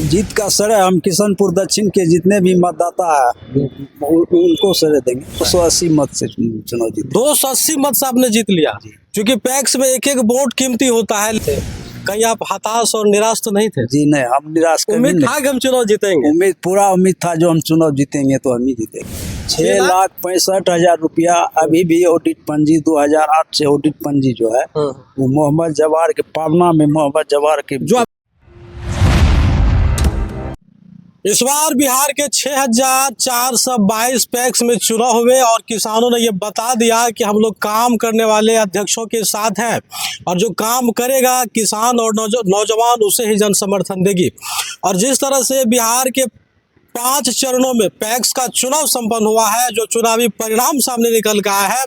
जीत का श्रेय हम किशनपुर दक्षिण के जितने भी मतदाता है उनको श्रेय देंगे। 280 मत से चुनाव जीते। 280 मत से आपने जीत लिया, क्योंकि पैक्स में एक एक वोट कीमती होता है। कहीं आप हताश और निराश तो नहीं थे? जी नहीं, हम निराश कभी उम्मीद था कि हम चुनाव जीतेंगे। पूरा उम्मीद था जो हम चुनाव जीतेंगे तो हम ही जीतेंगे। 6,65,000 रुपया अभी भी ऑडिट पंजी 2008 से ऑडिट पंजी जो है वो मोहम्मद जवार के पावना में मोहम्मद जवार के जो इस बार बिहार के 6,422 पैक्स में चुनाव हुए और किसानों ने ये बता दिया कि हम लोग काम करने वाले अध्यक्षों के साथ हैं और जो काम करेगा किसान और नौजवान उसे ही जन समर्थन देगी। और जिस तरह से बिहार के 5 चरणों में पैक्स का चुनाव संपन्न हुआ है, जो चुनावी परिणाम सामने निकल के आया है,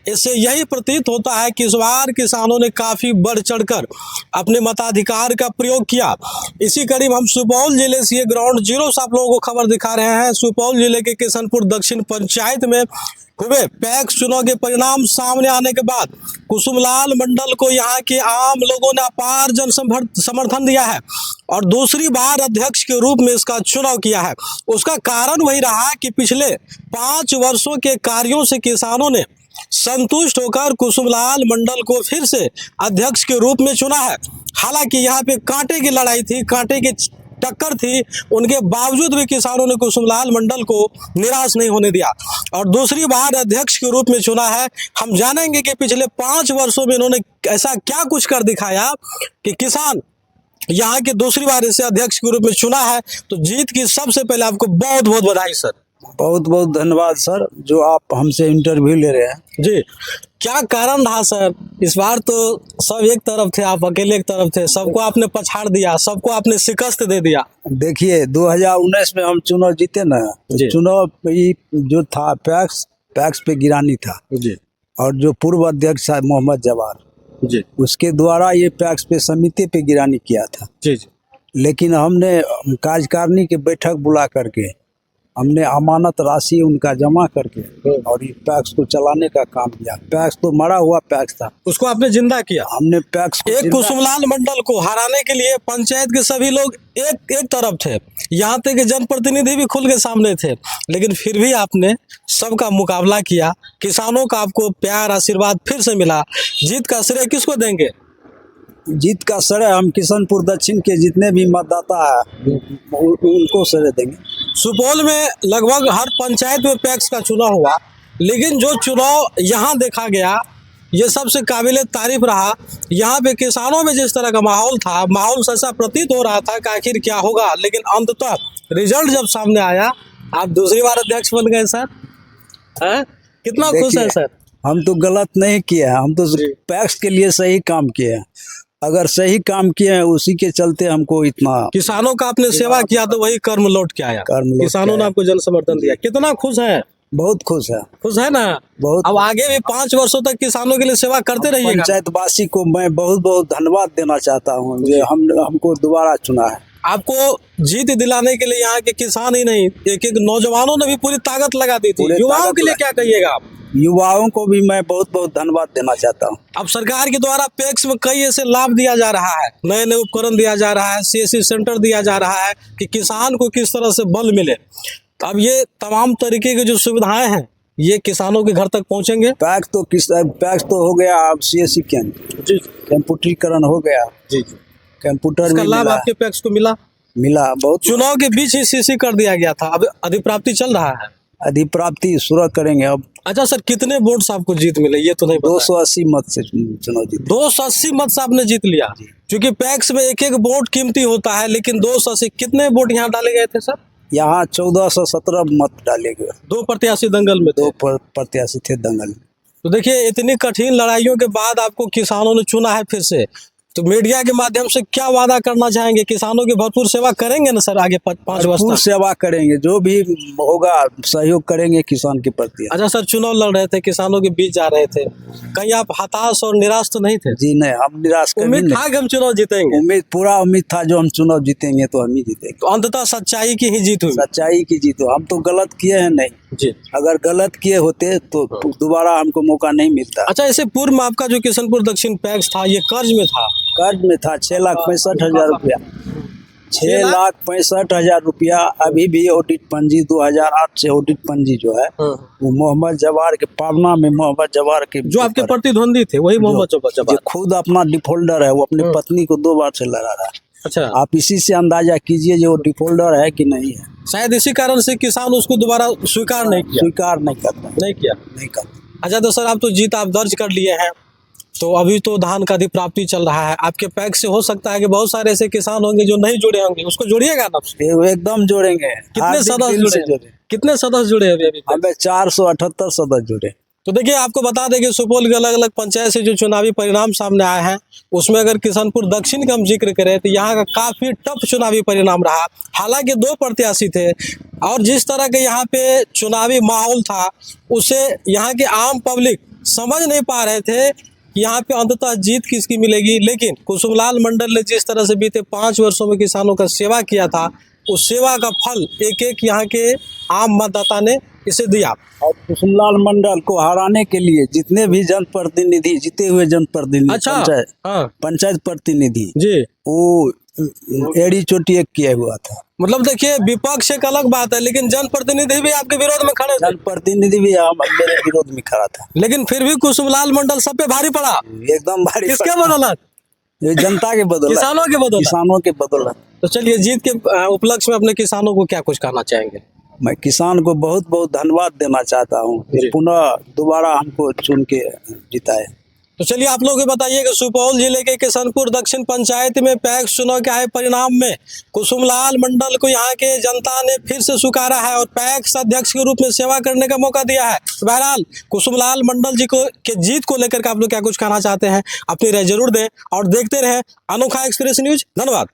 इससे यही प्रतीत होता है कि इस बार किसानों ने काफ़ी बढ़ चढ़कर अपने मताधिकार का प्रयोग किया। इसी करीब हम सुपौल जिले से ग्राउंड जीरो से आप लोगों को खबर दिखा रहे हैं। सुपौल जिले के किशनपुर दक्षिण पंचायत में हुए पैक्स चुनाव के परिणाम सामने आने के बाद कुसुमलाल मंडल को यहाँ के आम लोगों ने अपार जन समर्थन दिया है और दूसरी बार अध्यक्ष के रूप में इसका चुनाव किया है। उसका कारण वही रहा कि पिछले 5 वर्षों के कार्यों से किसानों ने संतुष्ट होकर कुसुमलाल मंडल को फिर से अध्यक्ष के रूप में चुना है। हालांकि यहाँ पे कांटे की लड़ाई थी, कांटे की टक्कर थी, उनके बावजूद भी किसानों ने कुसुमलाल मंडल को निराश नहीं होने दिया और दूसरी बार अध्यक्ष के रूप में चुना है। हम जानेंगे कि पिछले 5 वर्षों में इन्होंने ऐसा क्या कुछ कर दिखाया कि किसान यहाँ के दूसरी बार इसे अध्यक्ष के रूप में चुना है। तो जीत की सबसे पहले आपको बहुत बहुत बधाई सर। बहुत बहुत धन्यवाद सर, जो आप हमसे इंटरव्यू ले रहे हैं। जी, क्या कारण रहा सर? इस बार तो सब एक तरफ थे, आप अकेले एक तरफ थे, सबको आपने पछाड़ दिया, सबको आपने शिकस्त दे दिया। देखिए 2019 में हम चुनाव जीते ना, तो चुनाव जो था पैक्स पे गिरानी था जी, और जो पूर्व अध्यक्ष था मोहम्मद जवार जी, उसके द्वारा ये पैक्स पे समिति पे गिरानी किया था। जी, जी। लेकिन हमने कार्यकारिणी की बैठक बुला करके हमने अमानत राशि उनका जमा करके और ये पैक्स को चलाने का काम किया। पैक्स तो मरा हुआ पैक्स था, उसको आपने जिंदा किया। हमने पैक्स को एक कुसुमलाल मंडल को हराने के लिए पंचायत के सभी लोग एक तरफ थे, यहाँ तक कि जनप्रतिनिधि भी खुल के सामने थे, लेकिन फिर भी आपने सबका मुकाबला किया। किसानों का आपको प्यार आशीर्वाद फिर से मिला। जीत का श्रेय किसको देंगे? जीत का श्रेय हम किशनपुर दक्षिण के जितने भी मतदाता है उनको श्रेय देंगे। सुपौल में लगभग हर पंचायत में पैक्स का चुनाव हुआ, लेकिन जो चुनाव यहाँ देखा गया ये सबसे काबिले तारीफ रहा। यहाँ पे किसानों में जिस तरह का माहौल था, माहौल से ऐसा प्रतीत हो रहा था कि आखिर क्या होगा, लेकिन अंततः रिजल्ट जब सामने आया आप दूसरी बार अध्यक्ष बन गए सर। कितना खुश है सर? हम तो गलत नहीं किए हैं, हम तो पैक्स के लिए सही काम किए हैं। अगर सही काम किए हैं उसी के चलते हमको इतना। किसानों का आपने सेवा किया तो वही कर्म लौट के आया। किसानों ने आपको जन समर्थन दिया। कितना खुश है? बहुत खुश है। खुश है ना? बहुत। अब आगे भी 5 वर्षों तक किसानों के लिए सेवा करते रहिएगा। पंचायतवासी को मैं बहुत बहुत धन्यवाद देना चाहता हूँ जो हमको दोबारा चुना है। आपको जीत दिलाने के लिए यहाँ के किसान ही नहीं, एक नौजवानों ने भी पूरी ताकत लगा दी थी। युवाओं के लिए क्या कहिएगा आप? युवाओं को भी मैं बहुत बहुत धन्यवाद देना चाहता हूँ। अब सरकार के द्वारा पैक्स में कई ऐसे लाभ दिया जा रहा है, नए नए उपकरण दिया जा रहा है, CSC सेंटर दिया जा रहा है कि किसान को किस तरह से बल मिले। तो अब ये तमाम तरीके की जो सुविधाएं हैं ये किसानों के घर तक पहुंचेंगे। पैक्स तो हो गया, अब CSC कंप्यूटरीकरण हो गया। जी, कंप्यूटर का लाभ आपके पैक्स को मिला बहुत। चुनाव के बीच ही CC कर दिया गया था, अब अधिप्राप्ति चल रहा है। अधिप्राप्ति शुरू करेंगे अब। अच्छा सर, कितने वोट से आपको जीत मिले ये तो नहीं पता? 280 मत से चुनाव जीते। 280 मत से आपने जीत लिया, क्योंकि पैक्स में एक एक वोट कीमती होता है। लेकिन 280 कितने वोट यहाँ डाले गए थे सर? यहाँ 1417 मत डाले गए। 2 प्रत्याशी दंगल में, 2 प्रत्याशी थे दंगल में। तो देखिए इतनी कठिन लड़ाइयों के बाद आपको किसानों ने चुना है फिर से। तो मीडिया के माध्यम से क्या वादा करना चाहेंगे? किसानों की भरपूर सेवा करेंगे ना सर आगे 5 वर्ष तक? सेवा करेंगे, जो भी होगा सहयोग करेंगे किसान के प्रति। अच्छा सर, चुनाव लड़ रहे थे, किसानों के बीच जा रहे थे, कहीं आप हताश और निराश तो नहीं थे? जी नहीं, हम निराश कभी नहीं। उम्मीद था कि हम चुनाव जीतेंगे? पूरा उम्मीद था जो हम चुनाव जीतेंगे तो हम ही जीतेंगे। तो अंततः सच्चाई की ही जीत हुई। सच्चाई की जीत हो। हम तो गलत किए हैं नहीं जी, अगर गलत किए होते तो दोबारा हमको मौका नहीं मिलता। अच्छा, इससे पूर्व में आपका जो किशनपुर दक्षिण पैक्स था ये कर्ज में था? कर्ज में था 6,65,000 रुपया। 6,65,000 रुपया अभी भी ऑडिट पंजी 2008 से ऑडिट पंजी जो है वो मोहम्मद जवार के पावना में मोहम्मद जवार के जो आपके प्रतिद्वंदी थे वही मोहम्मद जो जवार। खुद अपना डिफॉल्टर है, वो अपनी पत्नी को 2 बार से लड़ा रहा है। अच्छा, आप इसी से अंदाजा कीजिए जो डिफॉल्टर है कि नहीं है। शायद इसी कारण से किसान उसको दोबारा स्वीकार नहीं किया। स्वीकार नहीं करता, नहीं किया। नहीं करता। अच्छा तो सर, आप तो जीत आप दर्ज कर लिए हैं, तो अभी तो धान का अधिप्राप्ति चल रहा है, आपके पैक्स से हो सकता है कि बहुत सारे ऐसे किसान होंगे जो नहीं जुड़े होंगे, उसको जोड़िएगा ना? वो एकदम जोड़ेंगे। कितने सदस्य जुड़े? कितने सदस्य जुड़े अभी? हमें 478 सदस्य जुड़े। तो देखिए, आपको बता दें कि सुपौल के अलग अलग पंचायत से जो चुनावी परिणाम सामने आए हैं, उसमें अगर किशनपुर दक्षिण का हम जिक्र करें तो यहाँ का काफी टफ चुनावी परिणाम रहा। हालांकि 2 प्रत्याशी थे और जिस तरह के यहाँ पे चुनावी माहौल था उसे यहाँ के आम पब्लिक समझ नहीं पा रहे थे कि यहाँ पे अंततः जीत किसकी मिलेगी। लेकिन कुसुमलाल मंडल ने जिस तरह से बीते 5 वर्षों में किसानों का सेवा किया था, उस सेवा का फल एक एक यहाँ के आम मतदाता ने इसे दिया। और कुसुमलाल मंडल को हराने के लिए जितने भी जनप्रतिनिधि, जीते हुए जनप्रतिनिधि, अच्छा, पंचायत प्रतिनिधि जी, वो एड़ी चोटी एक किया हुआ था। मतलब देखिए, विपक्ष एक अलग बात है, लेकिन जनप्रतिनिधि भी आपके विरोध में खड़े थे। जनप्रतिनिधि भी मेरे विरोध में खड़ा था, लेकिन फिर भी कुसुमलाल मंडल सब पे भारी पड़ा। एकदम भारी। किसके बदौलत? ये जनता के बदौलत, किसानों के बदौलत। किसानों के बदौलत। तो चलिए, जीत के उपलक्ष्य में अपने किसानों को क्या कुछ कहना चाहेंगे? मैं किसान को बहुत बहुत धन्यवाद देना चाहता हूँ, पुनः दोबारा हमको चुन के जिताए। तो चलिए, आप लोग बताइए कि सुपौल जिले के किशनपुर दक्षिण पंचायत में पैक्स चुनाव के आए परिणाम में कुसुमलाल मंडल को यहाँ के जनता ने फिर से स्वीकारा है और पैक्स अध्यक्ष के रूप में सेवा करने का मौका दिया है। तो बहरहाल कुसुमलाल मंडल जी को के जीत को लेकर के आप लोग क्या कुछ कहना चाहते हैं, अपनी राय जरूर दें और देखते रहे अनोखा एक्सप्रेस न्यूज। धन्यवाद।